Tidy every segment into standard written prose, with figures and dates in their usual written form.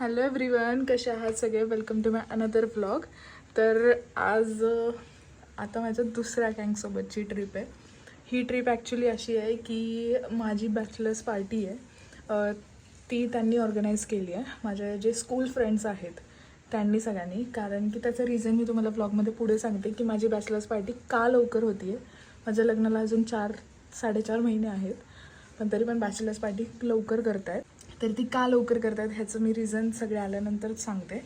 Hello everyone, कसे आहात सगळे. Welcome to my another vlog. तर आज आता माझ्या दुसऱ्या गँगसोबतची ट्रिप आहे. ही ट्रिप ॲक्च्युली अशी आहे की माझी बॅचलर्स पार्टी आहे, ती त्यांनी ऑर्गनाईज केली आहे. माझे जे स्कूल फ्रेंड्स आहेत त्यांनी सगळ्यांनी. कारण की त्याचं रिझन मी तुम्हाला ब्लॉगमध्ये पुढे सांगते की माझी बॅचलर्स पार्टी का लवकर होती आहे. माझ्या लग्नाला अजून 4-4.5 महिने आहेत, पण तरी पण बॅचलर्स पार्टी लवकर करत आहेत. तर ती का लवकर करतात ह्याचं मी रिझन सगळे आल्यानंतरच सांगते.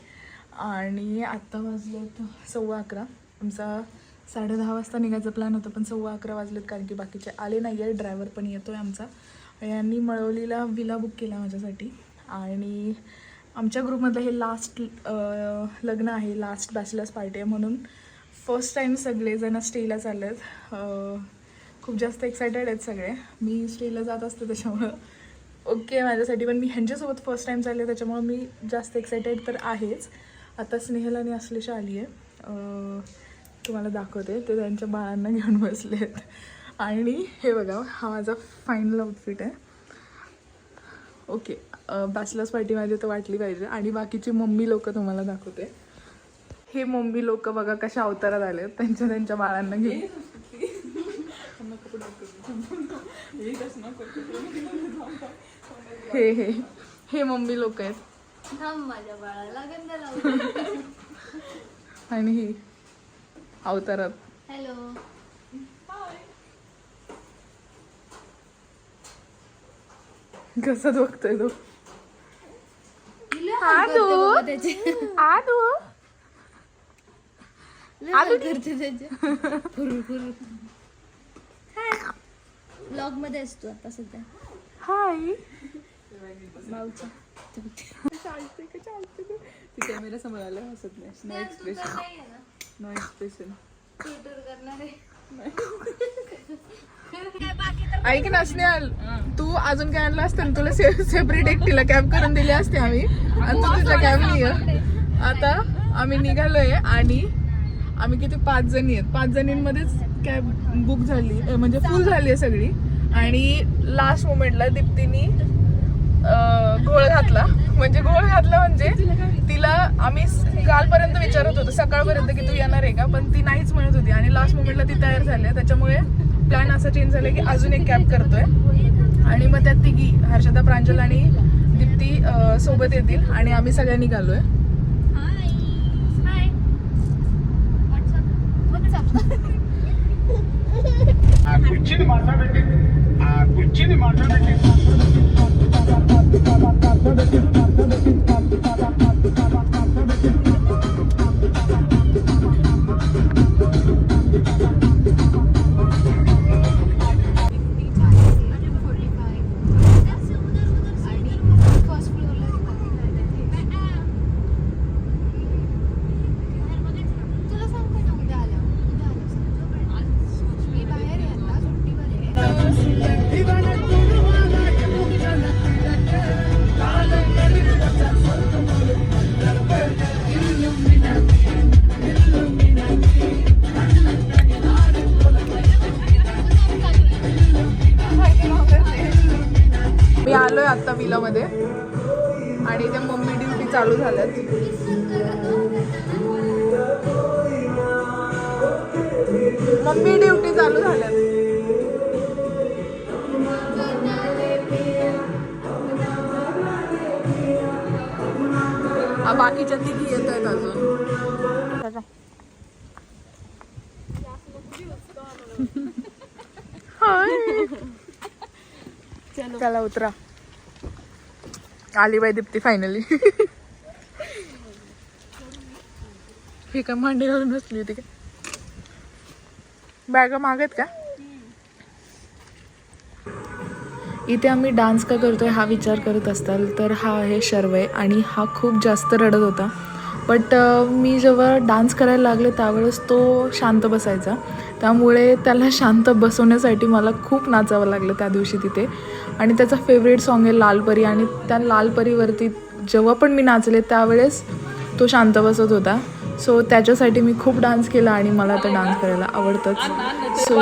आणि आत्ता वाजलेत 11:15. आमचा 10:30 वाजता निघायचा प्लॅन होता, पण 11:15 वाजलेत कारण की बाकीचे आले नाही आहे. ड्रायव्हर पण येतो आहे आमचा. यांनी मळवलीला विला बुक केला माझ्यासाठी. आणि आमच्या ग्रुपमधलं हे लास्ट लग्न आहे, लास्ट बॅचलर्स पार्टी आहे, म्हणून फर्स्ट टाईम सगळेजण स्टेला चालले आहेत. खूप जास्त एक्सायटेड आहेत सगळे. मी स्टेला जात असते त्याच्यामुळं ओके माझ्यासाठी, पण मी ह्यांच्यासोबत फर्स्ट टाईम चालले त्याच्यामुळं मी जास्त एक्सायटेड तर आहेच. आता स्नेहल आणि अश्लेषा आली आहे, तुम्हाला दाखवते. ते त्यांच्या बाळांना घेऊन बसले आहेत. आणि हे बघा, हा माझा फायनल आउटफिट आहे. ओके, बॅचलर्स पार्टी माझी तर वाटली पाहिजे. आणि बाकीची मम्मी लोक तुम्हाला दाखवते. हे मम्मी लोक बघा कशा अवतारात आले आहेत त्यांच्या बाळांना घेऊन. हे हे हे मम्मी लोक आहेत. आणि ही अवतारात. हॅलो, कसं बघतोय तो. ब्लॉग मध्ये असतो आता सध्या. हाय माऊचा ती कॅमेरा समोर आला हसत नाही. No expression, no expression. ऐक ना स्नेहल, तू अजून काय आणलं असतं, तुला सेपरेट एकटीला कॅब करून दिली असते आम्ही, आणि तू तुझ्या कॅब नाही आहे. आता आम्ही निघालोय आणि आम्ही किती 5 जणी आहेत. 5 जणींमध्येच कॅब बुक झाली, म्हणजे फुल झाली आहे सगळी. आणि लास्ट मोमेंटला दीप्तीनी घोळ घातला. म्हणजे तिला आम्ही कालपर्यंत विचारत होतो, सकाळपर्यंत, की तू येणार आहे का, पण ती नाहीच म्हणत होती. आणि लास्ट मोमेंटला ती तयार झाली. त्याच्यामुळे प्लॅन असा चेंज झाला की अजून एक कॅब करतोय. आणि मग त्यात तिघी, हर्षदा, प्रांजल आणि दीप्ती सोबत येतील. आणि आम्ही सगळ्या निघालोय. मी आलोय आता विलामध्ये आणि त्या मम्मी ड्युटी चालू झाल्यात. मम्मी ड्युटी चालू झाल्यात. बाकीच्या तिघी येत आहेत अजून. चला उतरा. आली बाई दीप्ती फायनली. हे का मांडी घालून बसली होती का. बॅगा मागत का. इथे आम्ही डान्स का करतोय हा विचार करत असताल तर हा आहे शर्वय. आणि हा खूप जास्त रडत होता. बट मी जेव्हा डान्स करायला लागले त्यावेळेस तो शांत बसायचा. त्यामुळे त्याला शांत बसवण्यासाठी मला खूप नाचावं लागलं त्या दिवशी तिथे. आणि त्याचा फेवरेट सॉन्ग आहे लालपरी. आणि त्या लालपरीवरती जेव्हा पण मी नाचले त्यावेळेस तो शांत बसत होता. सो त्याच्यासाठी मी खूप डान्स केला आणि मला तर डान्स करायला आवडतंच. सो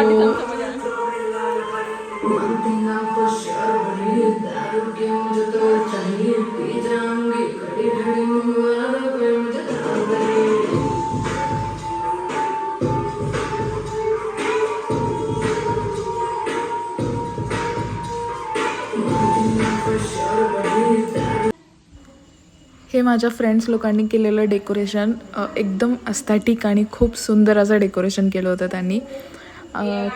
हे माझ्या फ्रेंड्स लोकांनी केलेलं डेकोरेशन एकदम अस्थेटिक आणि खूप सुंदर असं डेकोरेशन केलं होतं त्यांनी.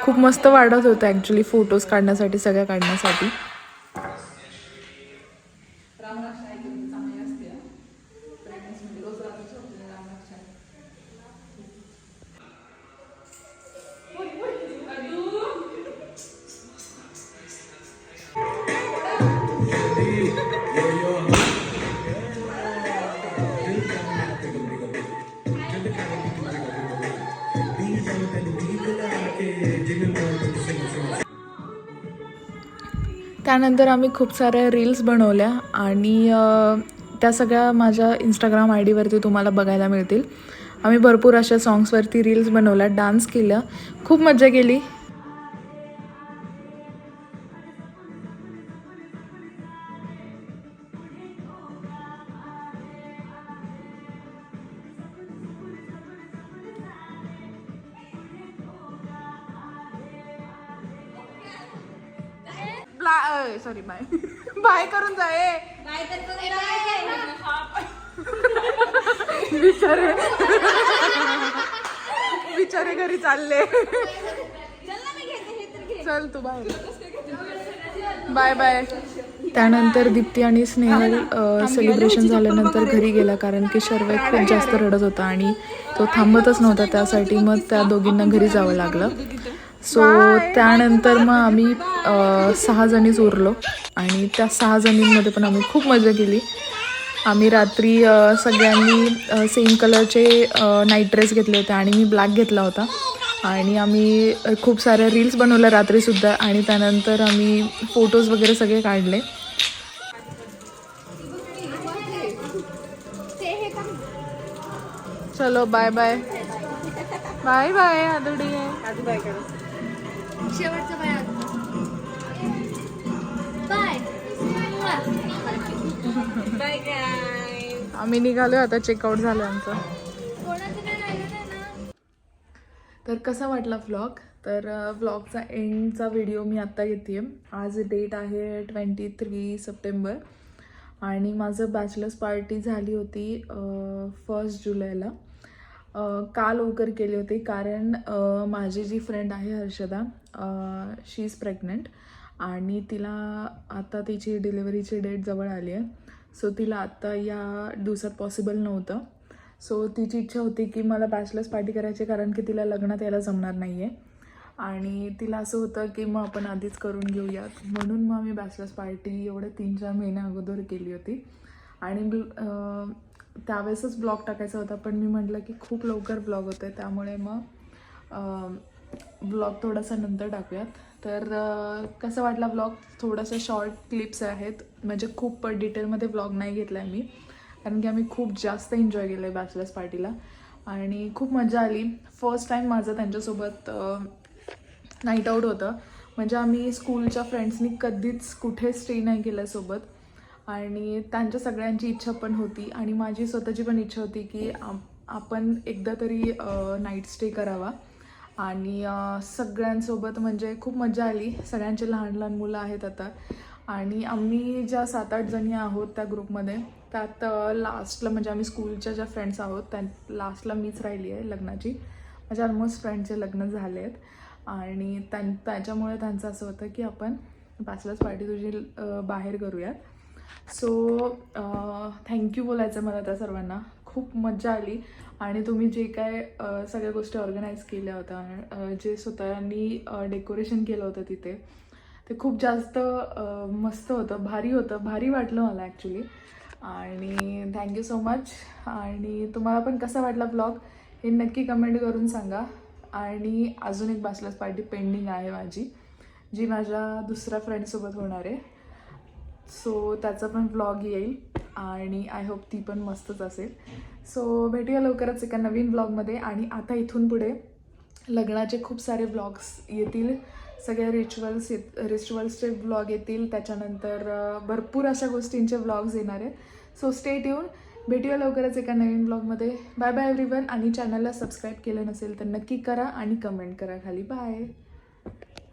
खूप मस्त वाटत होतं ॲक्च्युली फोटोज काढण्यासाठी, सगळ्या काढण्यासाठी. त्यानंतर आम्ही खूप साऱ्या रील्स बनवल्या आणि त्या सगळ्या माझ्या इंस्टाग्राम आय डीवरती तुम्हाला बघायला मिळतील. आम्ही भरपूर अशा सॉंग्सवरती रील्स बनवल्या, डान्स केला, खूप मजा केली. सॉरी बाय बाय करून जाय बिचारे बिचारे घरी चालले. चल तू बाय बाय बाय. त्यानंतर दीप्ती आणि स्नेहल सेलिब्रेशन झाल्यानंतर घरी गेला, कारण की शर्वय खूप जास्त रडत होता आणि तो थांबतच नव्हता. त्यासाठी मग त्या दोघींना घरी जावं लागलं. सो त्यानंतर मग आम्ही 6 जणीच उरलो आणि त्या 6 जणींमध्ये पण आम्ही खूप मजा केली. आम्ही रात्री सगळ्यांनी सेम कलरचे नाईट ड्रेस घेतले होते आणि मी ब्लॅक घेतला होता आणि आम्ही खूप साऱ्या रील्स बनवल्या रात्रीसुद्धा आणि त्यानंतर आम्ही फोटोज वगैरे सगळे काढले. चलो बाय बाय बाय बाय. आदुडी बाय करा. शेवटचं बाय बाय बाय गाय. आम्ही निघालो आता, चेकआउट झालं आमचं. तर कसा वाटला व्लॉग? तर व्लॉगचा एंडचा व्हिडिओ मी आत्ता घेते आहे. आज डेट आहे 23 सप्टेंबर आणि माझं बॅचलर्स पार्टी झाली होती 1 जुलैला. का लवकर केली होती कारण माझी जी फ्रेंड आहे हर्षदा, शी इज प्रेग्नंट आणि तिला आता तिची डिलिव्हरीची डेट जवळ आली आहे. सो तिला आत्ता या दिवसात पॉसिबल नव्हतं. सो तिची इच्छा होती की मला बॅचलर्स पार्टी करायची, कारण की तिला लग्नात यायला जमणार नाही आहे आणि तिला असं होतं की मग आपण आधीच करून घेऊयात. म्हणून मग आम्ही बॅचलर्स पार्टी एवढे 3-4 महिन्या अगोदर केली होती आणि त्यावेळेसच ब्लॉग टाकायचा होता, पण मी म्हटलं की खूप लवकर ब्लॉग होते, त्यामुळे मग ब्लॉग थोडासा नंतर टाकूयात. तर कसं वाटला ब्लॉग? थोडासा शॉर्ट क्लिप्स आहेत, म्हणजे खूप डिटेलमध्ये ब्लॉग नाही घेतला आहे मी, कारण की आम्ही खूप जास्त एन्जॉय केलं आहे बॅचलर्स पार्टीला आणि खूप मजा आली. फर्स्ट टाईम माझं त्यांच्यासोबत नाईट आऊट होतं. म्हणजे आम्ही स्कूलच्या फ्रेंड्सनी कधीच कुठे स्टे नाही केलं सोबत आणि त्यांच्या सगळ्यांची इच्छा पण होती आणि माझी स्वतःची पण इच्छा होती की आपण एकदा तरी नाईट स्टे करावा आणि सगळ्यांसोबत म्हणजे खूप मजा आली. सगळ्यांचे लहान लहान मुलं आहेत आता आणि आम्ही ज्या 7-8 जणी आहोत त्या ग्रुपमध्ये, त्यात लास्टला म्हणजे आम्ही स्कूलच्या ज्या फ्रेंड्स आहोत त्या लास्टला मीच राहिली आहे लग्नाची. माझ्या ऑलमोस्ट फ्रेंडचे लग्न झाले आहेत आणि त्याच्यामुळे त्यांचं असं होतं की आपण बॅचलर्स पार्टी तुझी बाहेर करूयात. सो थँक्यू बोलायचं मला त्या सर्वांना. खूप मजा आली आणि तुम्ही जे काय सगळ्या गोष्टी ऑर्गनाईज केल्या होत्या, जे स्वतःनी डेकोरेशन केलं होतं तिथे, ते खूप जास्त मस्त होतं, भारी होतं, भारी वाटलं मला ॲक्च्युली. आणि थँक्यू सो मच. आणि तुम्हाला पण कसा वाटला ब्लॉग हे नक्की कमेंट करून सांगा. आणि अजून एक बॅचलर्स पार्टी पेंडिंग आहे माझी, जी माझ्या दुसऱ्या फ्रेंडसोबत होणार आहे. सो त्याचा पण व्लॉग येईल आणि आय होप ती पण मस्तच असेल. सो भेटूया लवकरच एका नवीन व्लॉगमध्ये. आणि आता इथून पुढे लग्नाचे खूप सारे व्लॉग्स येतील, सगळ्या रिच्युअल्सचे व्लॉग येतील, त्याच्यानंतर भरपूर अशा गोष्टींचे व्लॉग्स येणार आहेत. So stay tuned. भेटूया लवकरच एका नवीन व्लॉगमध्ये. Bye bye everyone. आणि चॅनलला सबस्क्राईब केलं नसेल तर नक्की करा आणि कमेंट करा खाली. बाय.